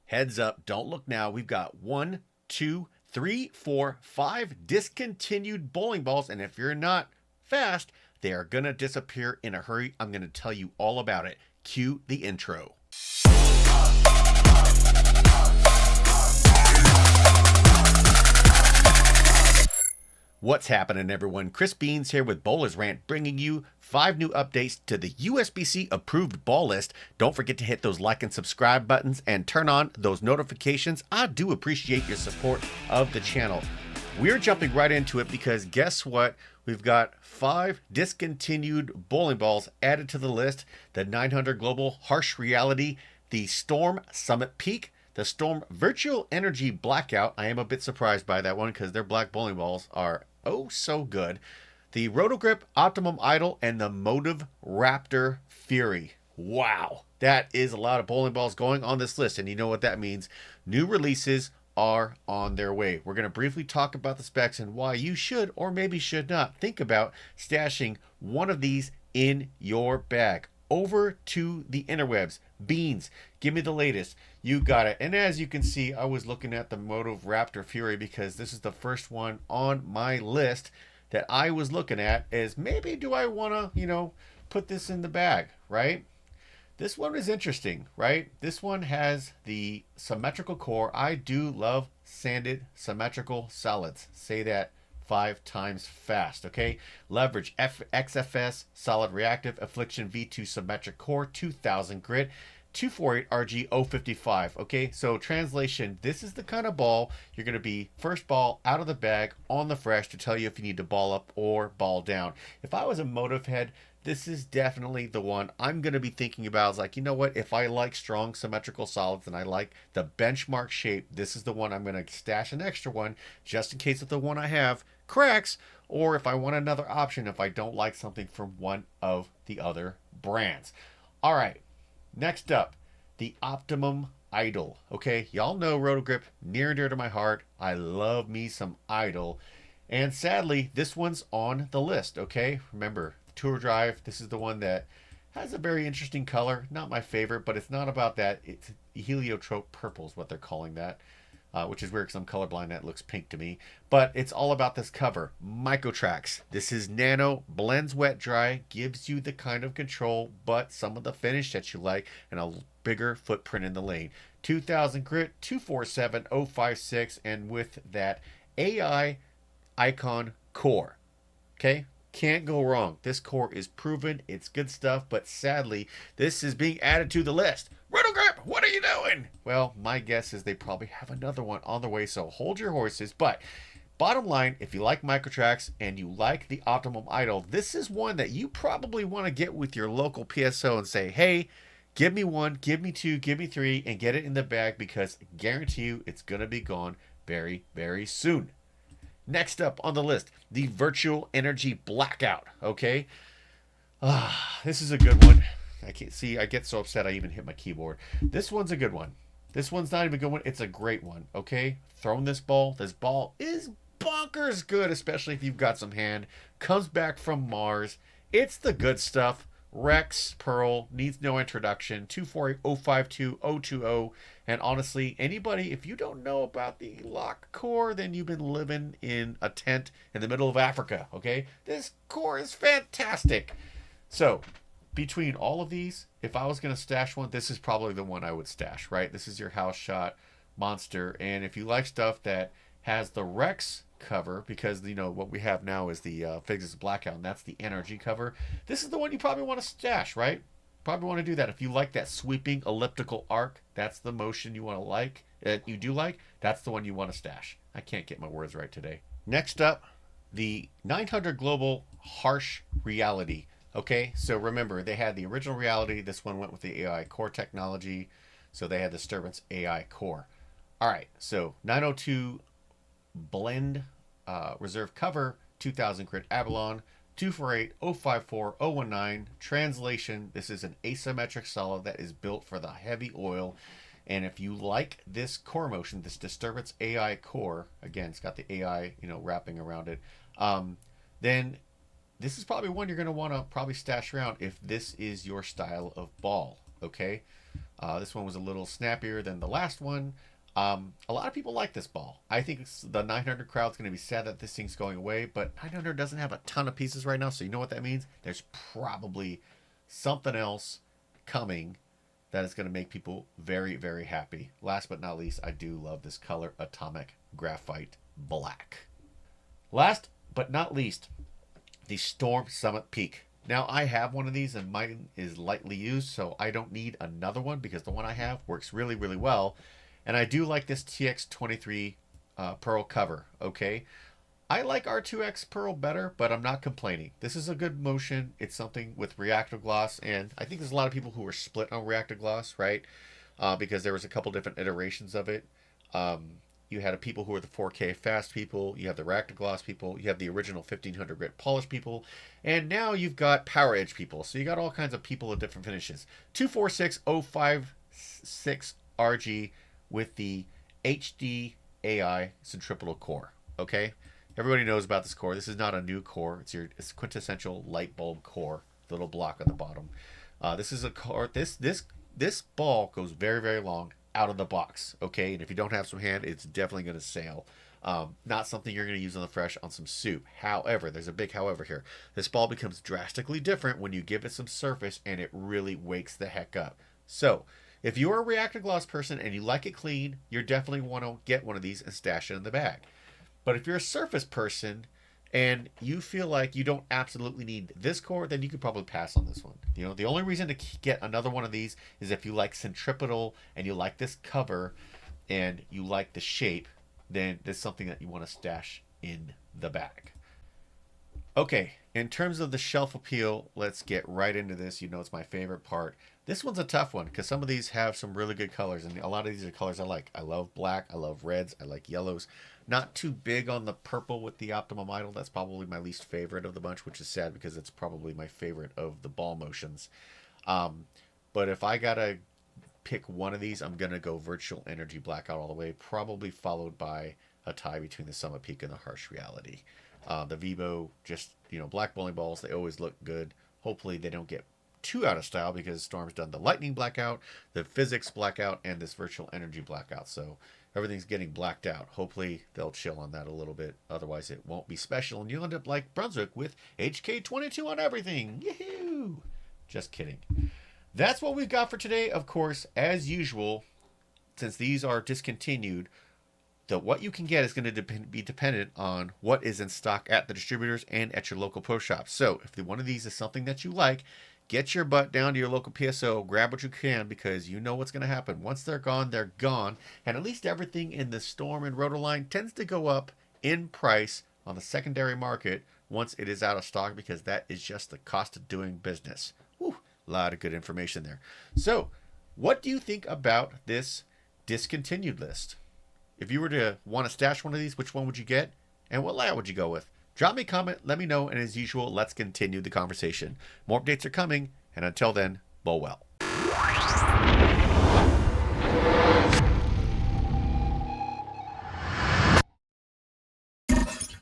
Heads up, don't look now. We've got 1, 2, 3, 4, 5 discontinued bowling balls. And if you're not fast, they are going to disappear in a hurry. I'm going to tell you all about it. Cue the intro. What's happening, everyone? Chris Beans here with Bowlers Rant, bringing you 5 new updates to the USBC approved ball list. Don't forget to hit those like and subscribe buttons and turn on those notifications. I do appreciate your support of the channel. We're jumping right into it because guess what? We've got 5 discontinued bowling balls added to the list. The 900 Global Harsh Reality, the Storm Summit Peak, the Storm Virtual Energy Blackout. I am a bit surprised by that one because their black bowling balls are oh so good. The Roto Grip Optimum Idol and the MOTIV Raptor Fury. Wow, that is a lot of bowling balls going on this list, and you know what that means. New releases are on their way. We're going to briefly talk about the specs and why you should or maybe should not think about stashing one of these in your bag. Over to the interwebs. Beans, give me the latest. You got it. And as you can see, I was looking at the MOTIV Raptor Fury because this is the first one on my list that I was looking at is maybe do I want to, put this in the bag, right? This one is interesting, right? This one has the symmetrical core. I do love sanded symmetrical solids. Say that 5 times fast, okay? Leverage XFS solid reactive affliction V2 symmetric core 2000 grit 248 RG 055. Okay, so translation, this is the kind of ball you're going to be first ball out of the bag on the fresh to tell you if you need to ball up or ball down. If I was a MOTIV head, this is definitely the one I'm going to be thinking about. Is like, you know what, if I like strong symmetrical solids and I like the benchmark shape, this is the one I'm going to stash an extra one just in case if the one I have cracks, or if I want another option if I don't like something from one of the other brands. All right, next up, the Optimum Idol. Okay, y'all know Roto Grip, near and dear to my heart. I love me some Idol. And sadly, this one's on the list, okay? Remember, Tour Drive, this is the one that has a very interesting color. Not my favorite, but it's not about that. It's heliotrope purple is what they're calling that. Which is weird because I'm colorblind. That looks pink to me. But it's all about this cover. Microtracks. This is nano, blends wet dry, gives you the kind of control, but some of the finish that you like, and a bigger footprint in the lane. 2000 grit, 247056, and with that AI icon core. Okay? Can't go wrong. This core is proven. It's good stuff, but sadly, this is being added to the list. Roto Grip, what are you doing? Well, my guess is they probably have another one on the way, so hold your horses. But bottom line, if you like Microtracks and you like the Optimum Idol, this is one that you probably want to get with your local PSO and say, hey, give me 1, give me 2, give me 3, and get it in the bag because I guarantee you it's going to be gone very, very soon. Next up on the list, the Virtual Energy Blackout. Okay, this is a good one. I can't see. I get so upset I even hit my keyboard. This one's a good one. This one's not even a good one. It's a great one. Okay, throwing this ball. This ball is bonkers good, especially if you've got some hand. Comes back from Mars. It's the good stuff. Rex Pearl needs no introduction. 248052020. And honestly, anybody, if you don't know about the lock core, then you've been living in a tent in the middle of Africa. Okay, this core is fantastic. So between all of these, if I was going to stash one, this is probably the one I would stash, right? This is your house shot monster. And if you like stuff that has the Rex cover, because what we have now is the Physics Blackout, and that's the NRG cover, this is the one you probably want to stash, right? Probably want to do that. If you like that sweeping elliptical arc, that's the motion you want to like, you do like, that's the one you want to stash. I can't get my words right today. Next up, the 900 Global Harsh Reality. Okay, so remember, they had the original reality. This one went with the AI core technology. So they had Disturbance AI core. All right, so 902 blend reserve cover, 2000 grit Avalon, 248054019. Translation, this is an asymmetric solid that is built for the heavy oil. And if you like this core motion, this Disturbance AI core, again, it's got the AI, wrapping around it, then this is probably one you're going to want to probably stash around if this is your style of ball, okay? This one was a little snappier than the last one. A lot of people like this ball. I think the 900 crowd's going to be sad that this thing's going away, but 900 doesn't have a ton of pieces right now, so you know what that means? There's probably something else coming that is going to make people very, very happy. Last but not least, I do love this color, Atomic Graphite Black. Last but not least, the Storm Summit Peak. Now, I have one of these and mine is lightly used, so I don't need another one because the one I have works really, really well. And I do like this TX23 Pearl cover, okay? I like R2X Pearl better, but I'm not complaining. This is a good motion. It's something with reactive gloss, and I think there's a lot of people who are split on reactive gloss, right? Because there was a couple different iterations of it. You had people who were the 4K fast people, you have the reactive gloss people, you have the original 1500 grit polish people, and now you've got power edge people. So you got all kinds of people of different finishes. 246056 RG with the HD AI centripetal core, okay? Everybody knows about this core. This is not a new core. It's quintessential light bulb core. The little block on the bottom. This is a core. This ball goes very, very long out of the box. Okay, and if you don't have some hand, it's definitely going to sail. Not something you're going to use on the fresh on some soup. However, there's a big however here. This ball becomes drastically different when you give it some surface, and it really wakes the heck up. So, if you're a reactive gloss person and you like it clean, you're definitely want to get one of these and stash it in the bag. But if you're a surface person and you feel like you don't absolutely need this core, then you could probably pass on this one. You know, the only reason to get another one of these is if you like centripetal and you like this cover and you like the shape, then there's something that you want to stash in the bag. Okay, in terms of the shelf appeal, let's get right into this. You know, it's my favorite part. This one's a tough one because some of these have some really good colors, and a lot of these are colors I like. I love black, I love reds, I like yellows. Not too big on the purple with the Optimum Idol. That's probably my least favorite of the bunch, which is sad because it's probably my favorite of the ball motions. But if I gotta pick one of these, I'm gonna go Virtual Energy Blackout all the way, probably followed by a tie between the Summit Peak and the Harsh Reality. The Vivo, just, you know, black bowling balls, they always look good. Hopefully they don't get too out of style because Storm's done the Lightning Blackout, the Physics Blackout, and this Virtual Energy Blackout. So everything's getting blacked out. Hopefully they'll chill on that a little bit. Otherwise it won't be special, and you'll end up like Brunswick with HK22 on everything. Yahoo! Just kidding. That's what we've got for today. Of course, as usual, since these are discontinued, what you can get is going to be dependent on what is in stock at the distributors and at your local pro shop. So if one of these is something that you like, get your butt down to your local PSO, grab what you can, because you know what's going to happen. Once they're gone, they're gone. And at least everything in the Storm and Roto line tends to go up in price on the secondary market once it is out of stock, because that is just the cost of doing business. Whew, a lot of good information there. So what do you think about this discontinued list? If you were to want to stash one of these, which one would you get? And what layout would you go with? Drop me a comment, let me know, and as usual, let's continue the conversation. More updates are coming, and until then, bowl well.